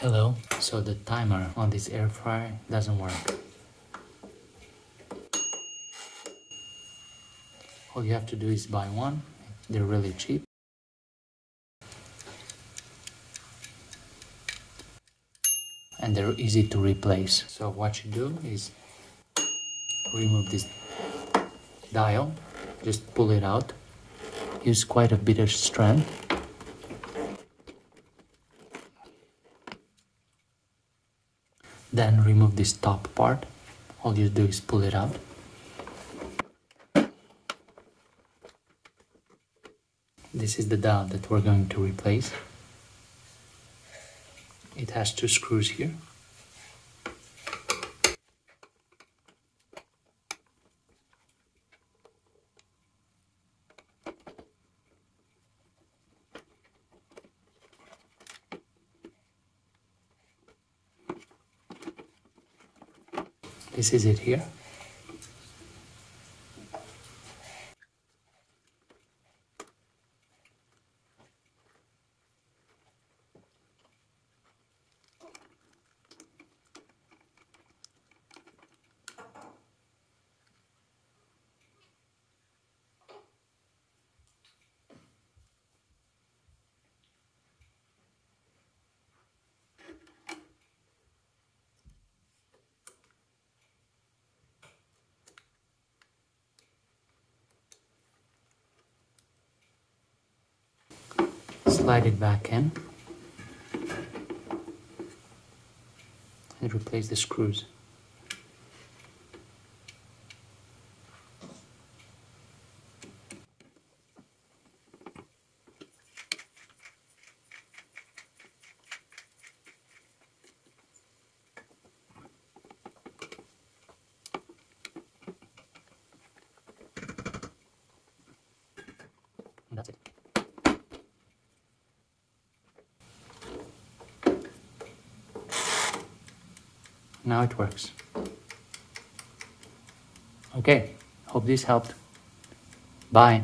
Hello, so the timer on this air fryer doesn't work. All you have to do is buy one, they're really cheap. And they're easy to replace. So what you do is remove this dial, just pull it out, use quite a bit of strength. Then remove this top part. All you do is pull it out. This is the dial that we're going to replace. It has two screws here. This is it here. Slide it back in and replace the screws. And that's it. Now it works. Okay, hope this helped. Bye.